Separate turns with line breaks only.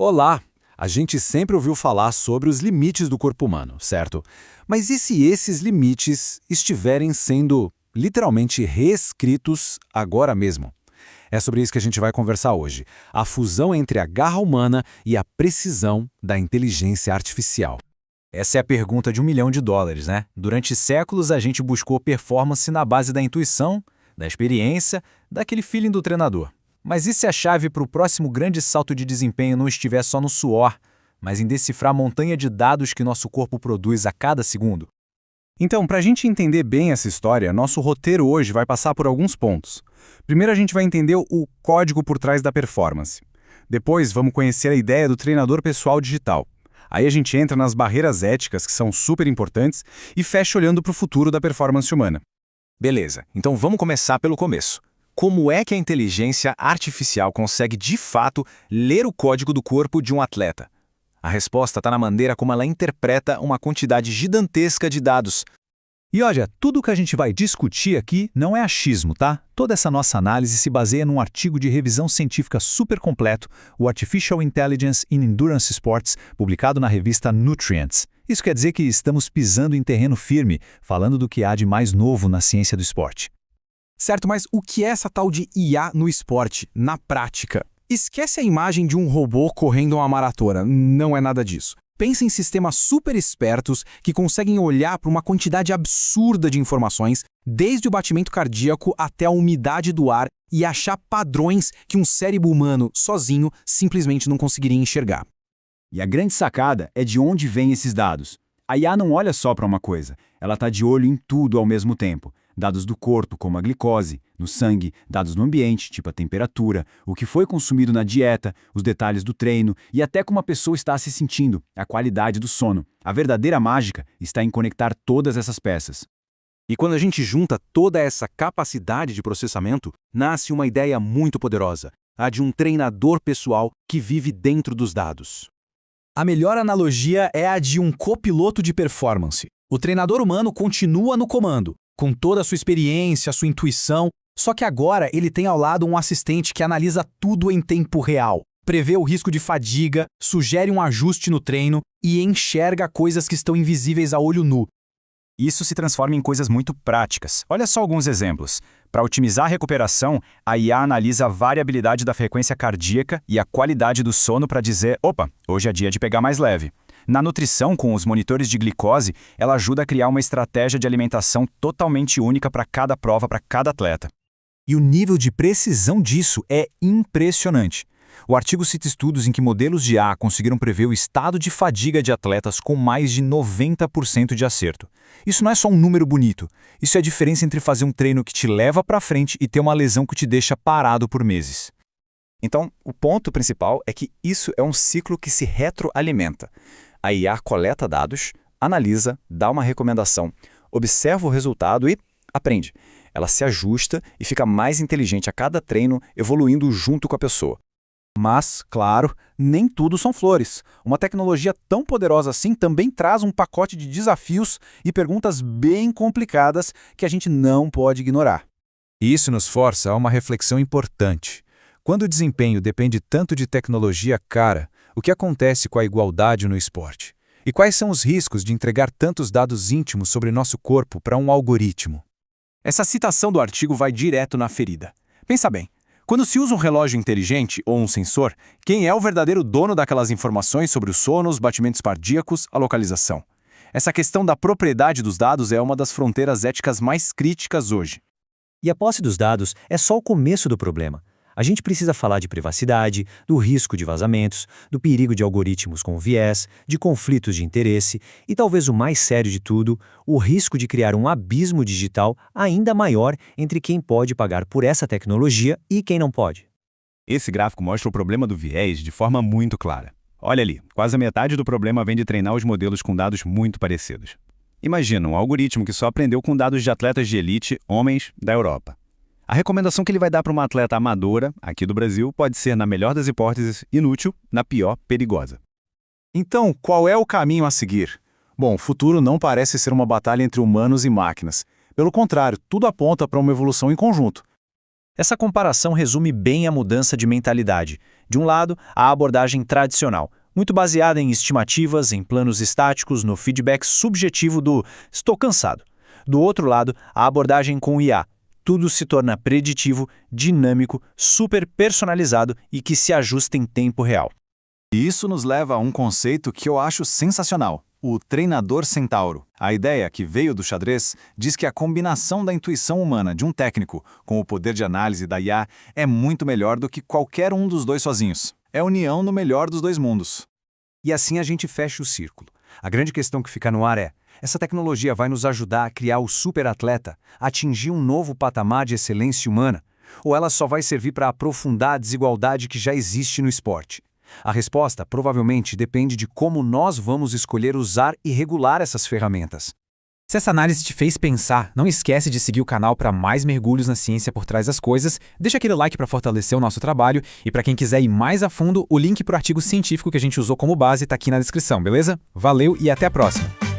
Olá! A gente sempre ouviu falar sobre os limites do corpo humano, certo? Mas e se esses limites estiverem sendo literalmente reescritos agora mesmo? É sobre isso que a gente vai conversar hoje. A fusão entre a garra humana e a precisão da inteligência artificial.
Essa é a pergunta de US$ 1 milhão, né? Durante séculos, a gente buscou performance na base da intuição, da experiência, daquele feeling do treinador. Mas e se a chave para o próximo grande salto de desempenho não estiver só no suor, mas em decifrar a montanha de dados que nosso corpo produz a cada segundo?
Então, para a gente entender bem essa história, nosso roteiro hoje vai passar por alguns pontos. Primeiro, a gente vai entender o código por trás da performance. Depois, vamos conhecer a ideia do treinador pessoal digital. Aí a gente entra nas barreiras éticas, que são super importantes, e fecha olhando para o futuro da performance humana.
Beleza, então vamos começar pelo começo. Como é que a inteligência artificial consegue, de fato, ler o código do corpo de um atleta? A resposta está na maneira como ela interpreta uma quantidade gigantesca de dados.
E olha, tudo o que a gente vai discutir aqui não é achismo, tá? Toda essa nossa análise se baseia num artigo de revisão científica super completo, o Artificial Intelligence in Endurance Sports, publicado na revista Nutrients. Isso quer dizer que estamos pisando em terreno firme, falando do que há de mais novo na ciência do esporte.
Certo, mas o que é essa tal de IA no esporte, na prática? Esquece a imagem de um robô correndo uma maratona, não é nada disso. Pensa em sistemas super espertos que conseguem olhar para uma quantidade absurda de informações, desde o batimento cardíaco até a umidade do ar, e achar padrões que um cérebro humano, sozinho, simplesmente não conseguiria enxergar.
E a grande sacada é de onde vêm esses dados. A IA não olha só para uma coisa, ela está de olho em tudo ao mesmo tempo. Dados do corpo, como a glicose, no sangue, dados do ambiente, tipo a temperatura, o que foi consumido na dieta, os detalhes do treino e até como a pessoa está se sentindo, a qualidade do sono. A verdadeira mágica está em conectar todas essas peças.
E quando a gente junta toda essa capacidade de processamento, nasce uma ideia muito poderosa, a de um treinador pessoal que vive dentro dos dados.
A melhor analogia é a de um copiloto de performance. O treinador humano continua no comando, com toda a sua experiência, sua intuição, só que agora ele tem ao lado um assistente que analisa tudo em tempo real, prevê o risco de fadiga, sugere um ajuste no treino e enxerga coisas que estão invisíveis a olho nu.
Isso se transforma em coisas muito práticas. Olha só alguns exemplos. Para otimizar a recuperação, a IA analisa a variabilidade da frequência cardíaca e a qualidade do sono para dizer, opa, hoje é dia de pegar mais leve. Na nutrição, com os monitores de glicose, ela ajuda a criar uma estratégia de alimentação totalmente única para cada prova, para cada atleta.
E o nível de precisão disso é impressionante. O artigo cita estudos em que modelos de IA conseguiram prever o estado de fadiga de atletas com mais de 90% de acerto. Isso não é só um número bonito, isso é a diferença entre fazer um treino que te leva para frente e ter uma lesão que te deixa parado por meses.
Então, o ponto principal é que isso é um ciclo que se retroalimenta. A IA coleta dados, analisa, dá uma recomendação, observa o resultado e aprende. Ela se ajusta e fica mais inteligente a cada treino, evoluindo junto com a pessoa.
Mas, claro, nem tudo são flores. Uma tecnologia tão poderosa assim também traz um pacote de desafios e perguntas bem complicadas que a gente não pode ignorar.
E isso nos força a uma reflexão importante. Quando o desempenho depende tanto de tecnologia cara, o que acontece com a igualdade no esporte? E quais são os riscos de entregar tantos dados íntimos sobre nosso corpo para um algoritmo?
Essa citação do artigo vai direto na ferida. Pensa bem, quando se usa um relógio inteligente ou um sensor, quem é o verdadeiro dono daquelas informações sobre o sono, os batimentos cardíacos, a localização? Essa questão da propriedade dos dados é uma das fronteiras éticas mais críticas hoje.
E a posse dos dados é só o começo do problema. A gente precisa falar de privacidade, do risco de vazamentos, do perigo de algoritmos com viés, de conflitos de interesse e, talvez o mais sério de tudo, o risco de criar um abismo digital ainda maior entre quem pode pagar por essa tecnologia e quem não pode.
Esse gráfico mostra o problema do viés de forma muito clara. Olha ali, quase a metade do problema vem de treinar os modelos com dados muito parecidos. Imagina um algoritmo que só aprendeu com dados de atletas de elite, homens da Europa. A recomendação que ele vai dar para uma atleta amadora, aqui do Brasil, pode ser, na melhor das hipóteses, inútil, na pior, perigosa.
Então, qual é o caminho a seguir? Bom, o futuro não parece ser uma batalha entre humanos e máquinas. Pelo contrário, tudo aponta para uma evolução em conjunto.
Essa comparação resume bem a mudança de mentalidade. De um lado, a abordagem tradicional, muito baseada em estimativas, em planos estáticos, no feedback subjetivo do "estou cansado". Do outro lado, a abordagem com IA. Tudo se torna preditivo, dinâmico, super personalizado e que se ajusta em tempo real.
E isso nos leva a um conceito que eu acho sensacional: o treinador centauro. A ideia, que veio do xadrez, diz que a combinação da intuição humana de um técnico com o poder de análise da IA é muito melhor do que qualquer um dos dois sozinhos. É união no melhor dos dois mundos.
E assim a gente fecha o círculo. A grande questão que fica no ar é: essa tecnologia vai nos ajudar a criar o superatleta, a atingir um novo patamar de excelência humana? Ou ela só vai servir para aprofundar a desigualdade que já existe no esporte? A resposta provavelmente depende de como nós vamos escolher usar e regular essas ferramentas. Se essa análise te fez pensar, não esquece de seguir o canal para mais mergulhos na ciência por trás das coisas, deixa aquele like para fortalecer o nosso trabalho e para quem quiser ir mais a fundo, o link para o artigo científico que a gente usou como base está aqui na descrição, beleza? Valeu e até a próxima!